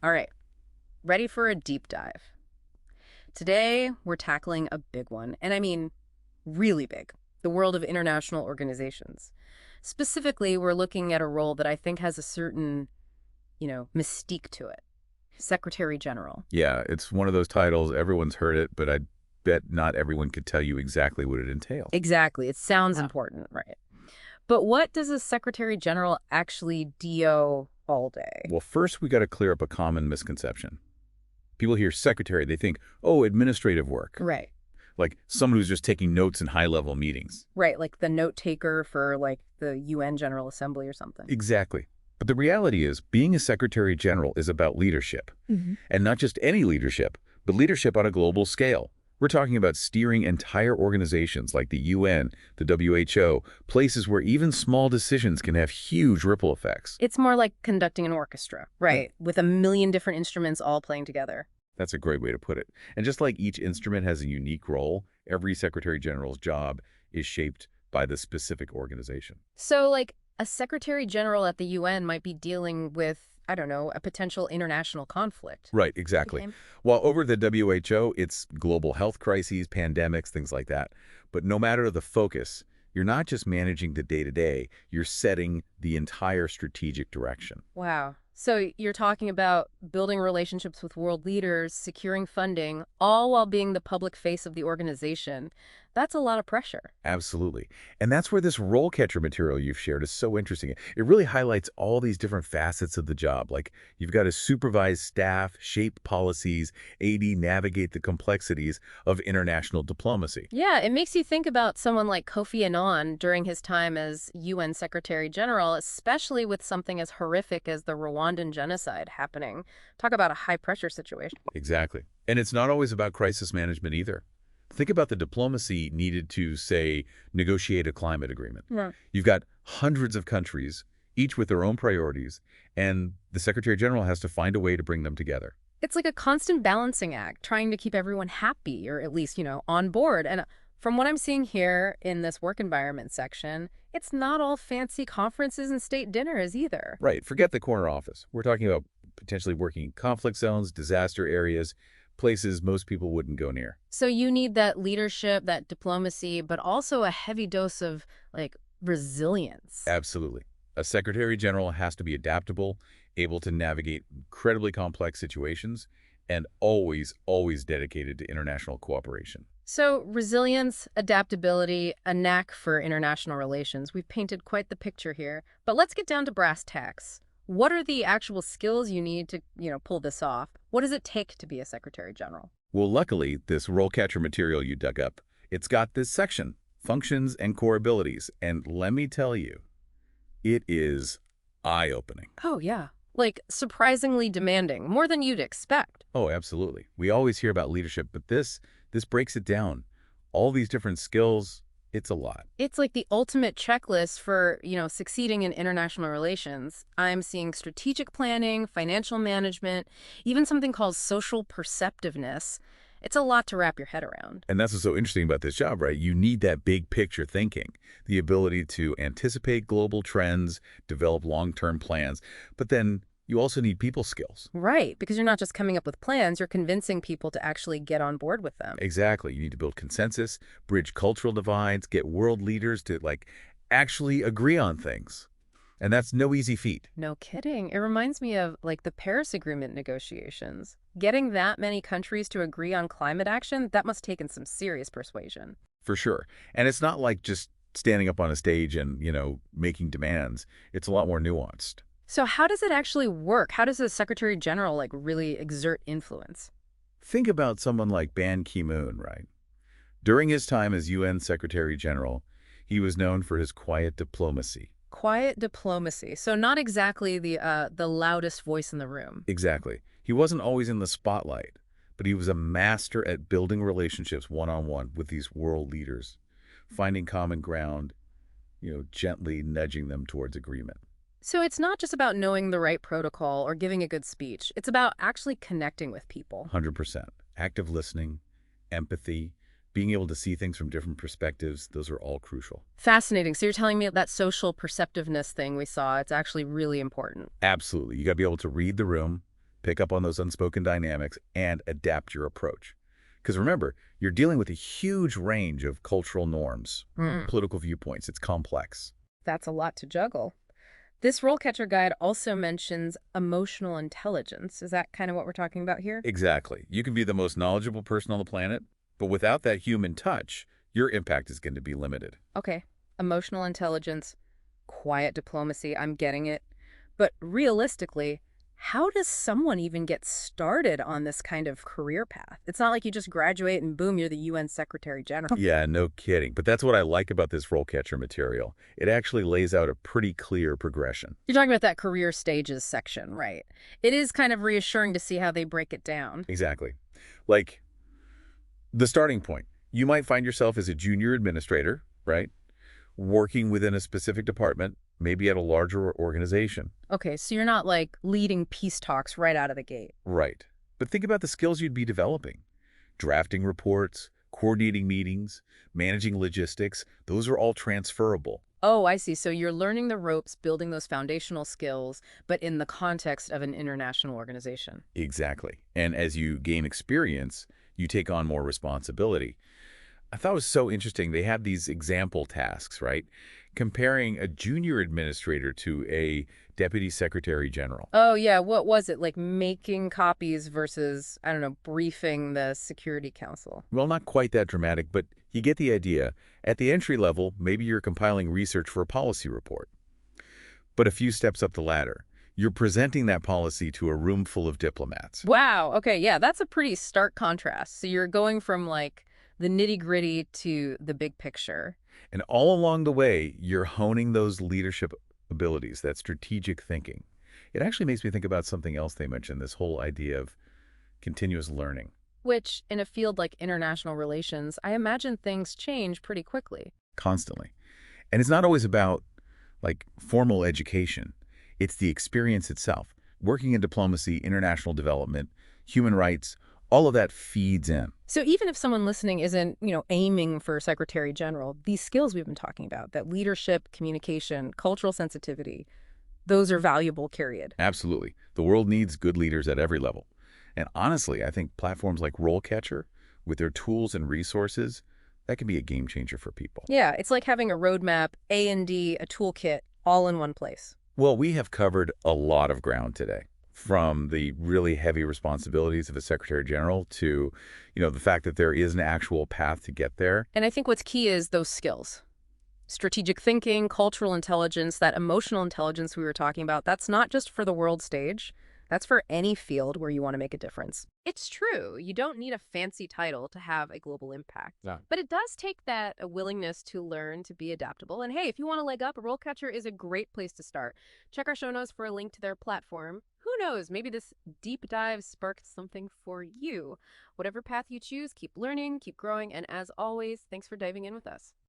All right, ready for a deep dive. Today, we're tackling a big one, and I mean really big, the world of international organizations. Specifically, we're looking at a role that I think has a certain, mystique to it. Secretary General. Yeah, it's one of those titles, everyone's heard it, but I bet not everyone could tell you exactly what it entails. Exactly, it sounds important, right? But what does a Secretary General actually do all day? Well, first we got to clear up a common misconception. People hear secretary, they think, oh, administrative work, Right. like someone who's just taking notes in high-level meetings. Right, like the note taker for like the UN General Assembly or something. Exactly. But the reality is, being a secretary general is about leadership. And not just any leadership, but leadership on a global scale. We're talking about steering entire organizations like the UN, the WHO, places where even small decisions can have huge ripple effects. It's more like conducting an orchestra, right, with a million different instruments all playing together. That's a great way to put it. And just like each instrument has a unique role, every secretary general's job is shaped by the specific organization. So, like, a secretary general at the UN might be dealing with, I don't know, a potential international conflict. Right, exactly. Okay. While over the WHO, it's global health crises, pandemics, things like that. But no matter the focus, you're not just managing the day-to-day, you're setting the entire strategic direction. Wow. So you're talking about building relationships with world leaders, securing funding, all while being the public face of the organization. That's a lot of pressure. Absolutely. And that's where this RoleCatcher material you've shared is so interesting. It really highlights all these different facets of the job. Like you've got to supervise staff, shape policies, navigate the complexities of international diplomacy. Yeah, it makes you think about someone like Kofi Annan during his time as UN Secretary General, especially with something as horrific as the Rwandan genocide happening. Talk about a high-pressure situation. Exactly. And it's not always about crisis management either. Think about the diplomacy needed to, say, negotiate a climate agreement. Right. You've got hundreds of countries, each with their own priorities, and the Secretary General has to find a way to bring them together. It's like a constant balancing act, trying to keep everyone happy or at least, on board. And from what I'm seeing here in this work environment section, it's not all fancy conferences and state dinners either. Right. Forget the corner office. We're talking about potentially working in conflict zones, disaster areas, places most people wouldn't go near. So you need that leadership, that diplomacy, but also a heavy dose of like resilience. Absolutely. A Secretary General has to be adaptable, able to navigate incredibly complex situations, and always, always dedicated to international cooperation. So resilience, adaptability, a knack for international relations. We've painted quite the picture here. But let's get down to brass tacks. What are the actual skills you need to, pull this off? What does it take to be a Secretary General? Well, luckily, this RoleCatcher material you dug up, it's got this section, functions and core abilities. And let me tell you, it is eye-opening. Oh, yeah. Like surprisingly demanding, more than you'd expect. Oh, absolutely. We always hear about leadership, but this breaks it down. All these different skills, it's a lot. It's like the ultimate checklist for, succeeding in international relations. I'm seeing strategic planning, financial management, even something called social perceptiveness. It's a lot to wrap your head around. And that's what's so interesting about this job, right? You need that big picture thinking, the ability to anticipate global trends, develop long-term plans, but then you also need people skills. Right, because you're not just coming up with plans, you're convincing people to actually get on board with them. Exactly. You need to build consensus, bridge cultural divides, get world leaders to, actually agree on things. And that's no easy feat. No kidding. It reminds me of, like, the Paris Agreement negotiations. Getting that many countries to agree on climate action, that must have taken some serious persuasion. For sure. And it's not like just standing up on a stage and, making demands. It's a lot more nuanced. So how does it actually work? How does a Secretary General, really exert influence? Think about someone like Ban Ki-moon, right? During his time as UN Secretary General, he was known for his quiet diplomacy. Quiet diplomacy. So not exactly the loudest voice in the room. Exactly. He wasn't always in the spotlight, but he was a master at building relationships one-on-one with these world leaders, finding common ground, gently nudging them towards agreement. So it's not just about knowing the right protocol or giving a good speech. It's about actually connecting with people. 100%. Active listening, empathy, being able to see things from different perspectives, those are all crucial. Fascinating. So you're telling me that social perceptiveness thing we saw, it's actually really important. Absolutely. You got to be able to read the room, pick up on those unspoken dynamics, and adapt your approach. Because remember, you're dealing with a huge range of cultural norms, political viewpoints. It's complex. That's a lot to juggle. This RoleCatcher guide also mentions emotional intelligence. Is that kind of what we're talking about here? Exactly. You can be the most knowledgeable person on the planet, but without that human touch, your impact is going to be limited. Okay, emotional intelligence, quiet diplomacy, I'm getting it. But realistically, how does someone even get started on this kind of career path? It's not like you just graduate and boom, you're the UN Secretary General. Yeah, no kidding. But that's what I like about this role catcher material. It actually lays out a pretty clear progression. You're talking about that career stages section, right? It is kind of reassuring to see how they break it down. Exactly. Like, the starting point. You might find yourself as a junior administrator, right? Working within a specific department, maybe at a larger organization. Okay, so you're not like leading peace talks right out of the gate. Right. But think about the skills you'd be developing. Drafting reports, coordinating meetings, managing logistics, those are all transferable. Oh, I see. So you're learning the ropes, building those foundational skills, but in the context of an international organization. Exactly. And as you gain experience, you take on more responsibility. I thought it was so interesting. They have these example tasks, right? Comparing a junior administrator to a deputy secretary general. Oh, yeah. What was it? Like making copies versus, I don't know, briefing the Security Council. Well, not quite that dramatic, but you get the idea. At the entry level, maybe you're compiling research for a policy report. But a few steps up the ladder, you're presenting that policy to a room full of diplomats. Wow. Okay. Yeah, that's a pretty stark contrast. So you're going from like the nitty-gritty to the big picture. And all along the way, you're honing those leadership abilities, that strategic thinking. It actually makes me think about something else they mentioned, this whole idea of continuous learning. Which, in a field like international relations, I imagine things change pretty quickly. Constantly. And it's not always about, like, formal education. It's the experience itself. Working in diplomacy, international development, human rights, all of that feeds in. So even if someone listening isn't, aiming for Secretary General, these skills we've been talking about, that leadership, communication, cultural sensitivity, those are valuable, period. Absolutely. The world needs good leaders at every level. And honestly, I think platforms like RoleCatcher, with their tools and resources, that can be a game changer for people. Yeah, it's like having a roadmap, A&D, a toolkit, all in one place. Well, we have covered a lot of ground today, from the really heavy responsibilities of a Secretary General to, the fact that there is an actual path to get there. And I think what's key is those skills. Strategic thinking, cultural intelligence, that emotional intelligence we were talking about, that's not just for the world stage. That's for any field where you want to make a difference. It's true. You don't need a fancy title to have a global impact. Yeah. But it does take a willingness to learn, to be adaptable. And hey, if you want to leg up, RoleCatcher is a great place to start. Check our show notes for a link to their platform. Who knows, maybe this deep dive sparked something for you. Whatever path you choose, keep learning, keep growing, and as always, thanks for diving in with us.